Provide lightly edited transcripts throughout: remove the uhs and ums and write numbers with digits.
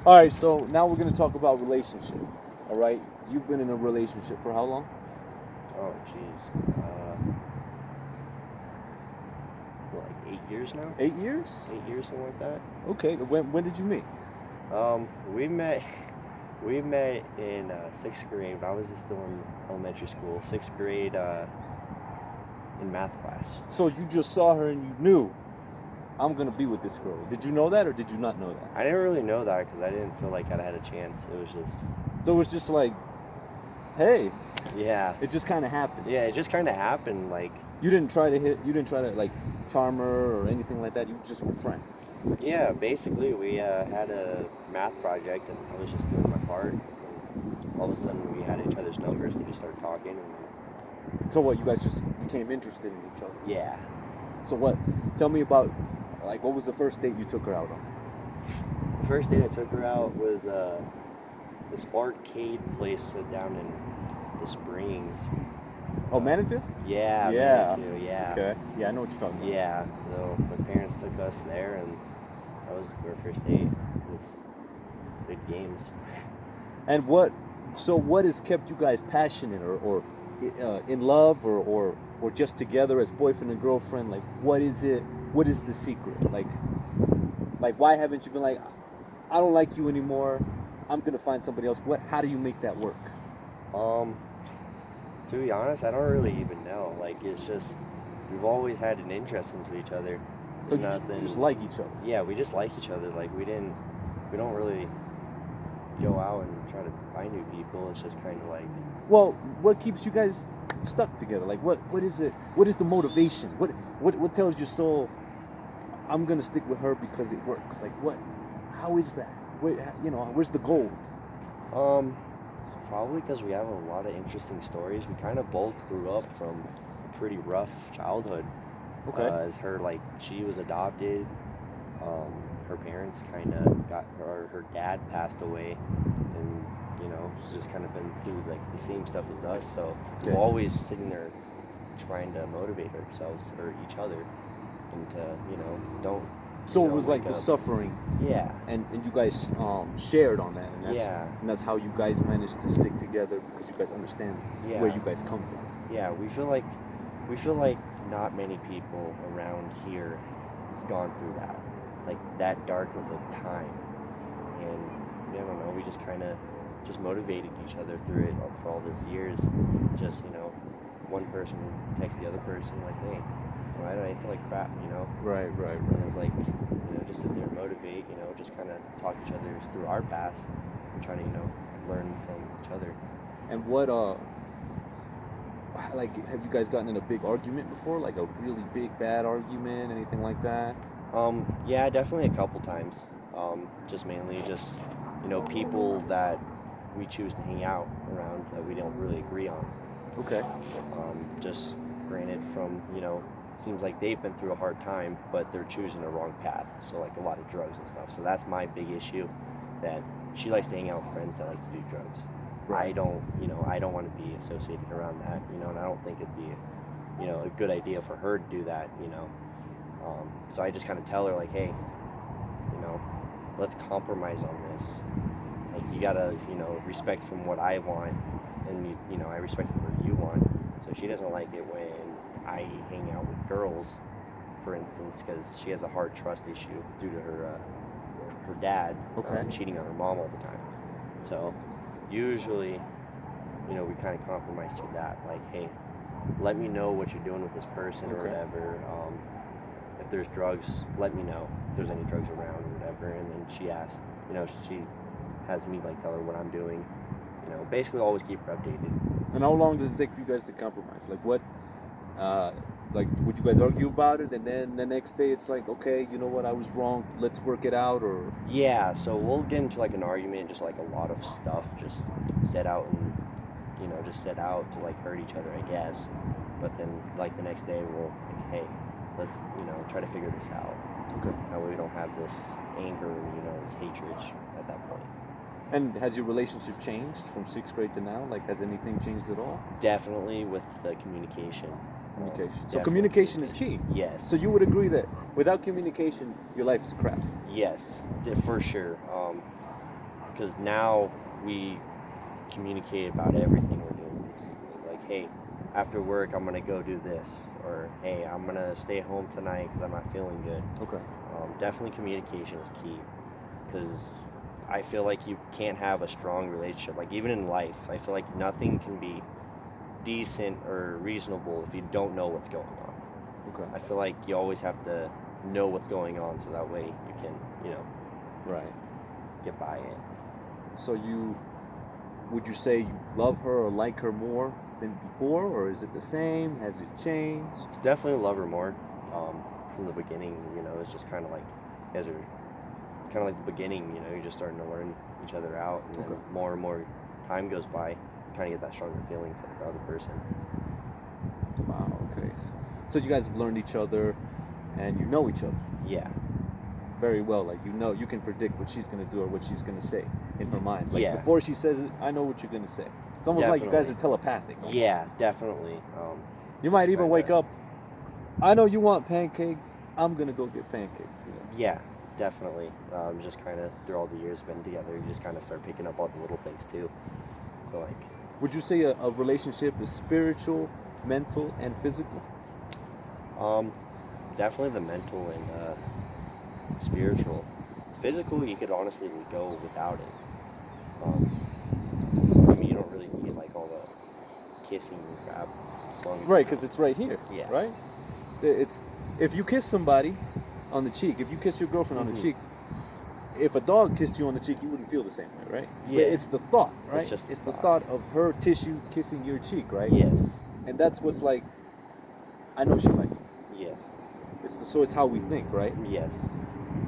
All right, so now we're gonna talk about relationship. All right, you've been in a relationship for how long? Oh, jeez. Like 8 years now? 8 years. 8 years, something like that. Okay, when did you meet? We met. We met in sixth grade. I was still in elementary school. Sixth grade in math class. So you just saw her and you knew I'm gonna be with this girl. Did you know that or did you not know that? I didn't really know that because I didn't feel like I had a chance. It was just, So it was just like, hey, yeah, it just kind of happened. yeah. It just kind of happened. Like, You didn't try to hit. You didn't try to like charm her or anything like that. You just were friends. yeah. Basically, we had a math project, and I was just doing my part. And all of a sudden, we had each other's numbers. We just started talking, and So what? You guys just became interested in each other. yeah. So what? Tell me about like what was the first date you took her out on? The first date I took her out was this arcade place down in the Springs. Oh, Manitou? Yeah, Yeah. Manitou, yeah. Okay. Yeah, I know what you're talking about. Yeah, so my parents took us there, and that was our first date. It was good games. And what has kept you guys passionate or in love or just together as boyfriend and girlfriend? Like, what is it? What is the secret? Like why haven't you been like, I don't like you anymore. I'm gonna find somebody else. What? How do you make that work? Um, to be honest, I don't really even know. Like, it's just, we've always had an interest into each other. So There's you just nothing, like each other. yeah, we just like each other. Like, we don't really go out and try to find new people. It's just kind of like, Well, what keeps you guys stuck together? Like, what is it? What is the motivation? What tells your soul, I'm gonna stick with her because it works? Like, what? How is that? Where's the gold? Um, probably because we have a lot of interesting stories. We kind of both grew up from a pretty rough childhood. Okay. As her, like, she was adopted. Her parents kind of her dad passed away, and she's just kind of been through like the same stuff as us. So we're Okay. always sitting there trying to motivate ourselves or each other, and to don't So it was like wake the up. suffering, Yeah, and you guys shared on that, yeah. and that's how you guys managed to stick together because you guys understand where Yeah, you guys come from. yeah, we feel like not many people around here has gone through that dark of a time, and I don't know, we just kind of just motivated each other through it for all these years. Just one person would text the other person like, "Hey, why do I feel like crap?" Right, right, And it's right. like, just sit there and motivate. Just kind of talk each other through our past and try to learn from each other. And like, have you guys gotten in a big argument before? Like a really big bad argument, anything like that? Yeah, definitely a couple times. Just mainly just, people that we choose to hang out around that we don't really agree on. Okay. Just granted from, seems like they've been through a hard time, but they're choosing a wrong path. So like a lot of drugs and stuff. So that's my big issue, that she likes to hang out with friends that like to do drugs. Right. I don't want to be associated around that, and I don't think it'd be, a good idea for her to do that. So I just kind of tell her like, hey, you know, let's compromise on this. Like you gotta, respect from what I want, and I respect what you want. So she doesn't like it when I hang out with girls, for instance, because she has a hard trust issue due to her dad Okay. cheating on her mom all the time. So usually, we kind of compromise through that. Like, hey, let me know what you're doing with this person or Okay. whatever. If there's drugs, let me know if there's any drugs around or whatever. And then she asks, she has me like tell her what I'm doing. Basically always keep her updated. And how long does it take for you guys to compromise? Like what? Uh, like would you guys argue about it, and then the next day it's like, okay, you know what, I was wrong. Let's work it out, or Yeah, so we'll get into like an argument, just like a lot of stuff, just set out and just set out to like hurt each other, I guess. But then like the next day we'll like, hey, let's try to figure this out. okay. That way we don't have this anger, this hatred at that point. And has your relationship changed from sixth grade to now? Like, has anything changed at all? Definitely with the communication. Communication. So Definitely communication is key. Yes. So you would agree that without communication, your life is crap. Yes, for sure. Because now we communicate about everything we're doing, basically. Like, hey, after work, I'm gonna go do this, or hey, I'm gonna stay home tonight because I'm not feeling good. Okay. Definitely communication is key, because I feel like you can't have a strong relationship. Like, even in life, I feel like nothing can be decent or reasonable if you don't know what's going on. Okay. I feel like you always have to know what's going on so that way you can, Right. get by it. So would you say you love her or like her more than before, or is it the same? Has it changed? Definitely love her more. From the beginning, it's just kind of like, you guys are, it's kind of like the beginning, you're just starting to learn each other out, and then Okay. more and more time goes by, you kind of get that stronger feeling for the other person. Wow. Okay. So you guys have learned each other, and you know each other Yeah. very well. Like you can predict what she's gonna do or what she's gonna say in her mind. Like Yeah. before she says it, I know what you're gonna say. It's almost like you guys are Definitely. telepathic. Yeah, definitely. You might just even kinda- wake up. I know you want pancakes. I'm gonna go get pancakes. Yeah, definitely. Just kind of through all the years been together, you just kind of start picking up all the little things too. So like, Would you say a relationship is spiritual, mental, and physical? um, definitely the mental and spiritual. Physical, you could honestly go without it. I mean, you don't really need like all the kissing and crap, as long as Right, because it's right here. Yeah. Right. It's if you kiss somebody on the cheek, if you kiss your girlfriend on the Mhm. cheek, if a dog kissed you on the cheek, you wouldn't feel the same way, right? Yeah. But it's the thought, right? It's just the the thought. thought of her tissue kissing your cheek, right? Yes. And that's what's like. I know she likes it. Yes. So it's how we think, right? Yes.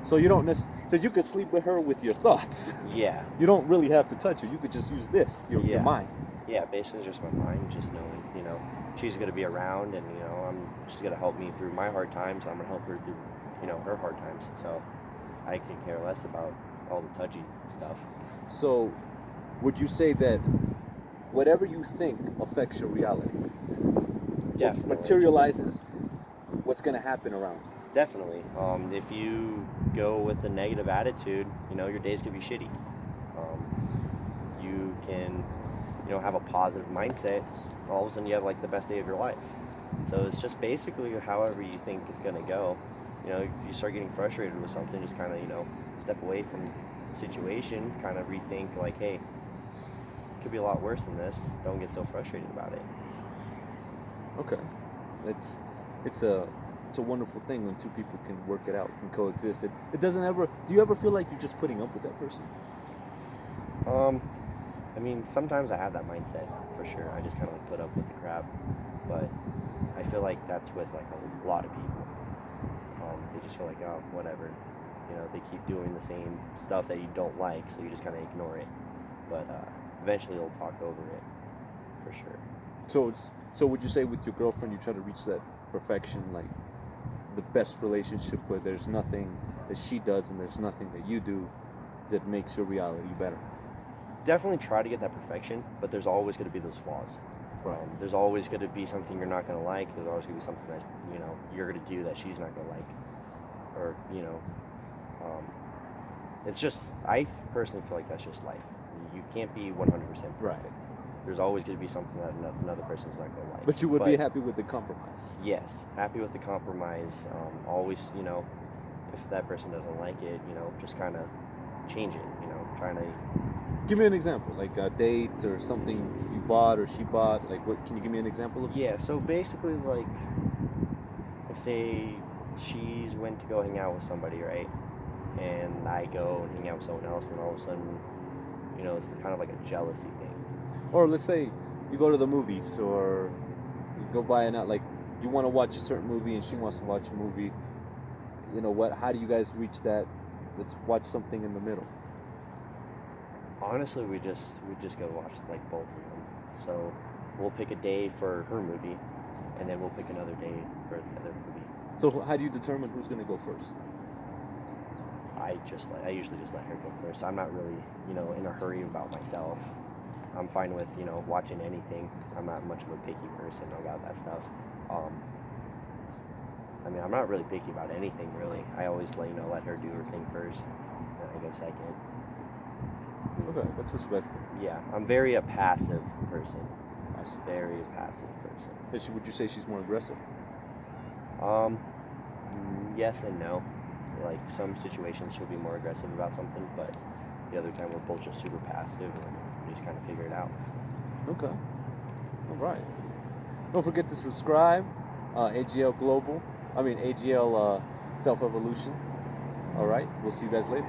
So you don't so you could sleep with her with your thoughts. Yeah. You don't really have to touch her. You could just use this, your Yeah. mind. Yeah, basically just my mind, just knowing, she's gonna be around, and she's gonna help me through my hard times. I'm gonna help her through, her hard times. So I can care less about all the touchy stuff. So, would you say that whatever you think affects your reality? Definitely. Materializes what's going to happen around you. Definitely. If you go with a negative attitude, your days could be shitty. You can, have a positive mindset. All of a sudden, you have like the best day of your life. So it's just basically however you think it's gonna go. If you start getting frustrated with something, just kind of, step away from the situation, kind of rethink like, hey, it could be a lot worse than this. Don't get so frustrated about it. Okay, it's it's a it's a wonderful thing when two people can work it out and coexist. It doesn't ever. Do you ever feel like you're just putting up with that person? I mean, sometimes I have that mindset for sure. I just kind of like put up with the crap, but I feel like that's with like a lot of people. They just feel like, oh, whatever. They keep doing the same stuff that you don't like, so you just kind of ignore it. But eventually, they'll talk over it, for sure. So would you say with your girlfriend you try to reach that perfection, like the best relationship where there's nothing that she does and there's nothing that you do that makes your reality better? Definitely try to get that perfection, but there's always going to be those flaws. Right. There's always going to be something you're not going to like. There's always going to be something that you're going to do that she's not going to like, or it's just, I personally feel like that's just life. You can't be 100% perfect. Right. There's always going to be something that another person's not going to like. But you would be happy with the compromise. Yes, happy with the compromise. Always, if that person doesn't like it, just kind of change it. Trying to. Give me an example, like a date or something you bought or she bought. Like, what? Can you give me an example of? Yeah. So basically, like, say she's went to go hang out with somebody, right? And I go and hang out with someone else, and all of a sudden, it's kind of like a jealousy thing. Or let's say you go to the movies, or you go buy like you want to watch a certain movie and she wants to watch a movie. You know what? How do you guys reach that? Let's watch something in the middle. Honestly, we just go watch like both of them. So we'll pick a day for her movie, and then we'll pick another day for the other movie. So how do you determine who's going to go first? I usually just let her go first. I'm not really, in a hurry about myself. I'm fine with, watching anything. I'm not much of a picky person about that stuff. I mean, I'm not really picky about anything really. I always let her do her thing first, and I go second. Okay, that's respectful. Yeah, I'm very a passive person. I see. Very passive person. Would you say she's more aggressive? Yes and no. Like some situations she'll be more aggressive about something, but the other time we're both just super passive and we just kind of figure it out. Okay. All right. Don't forget to subscribe. AGL Global. AGL Self Evolution. All right. We'll see you guys later.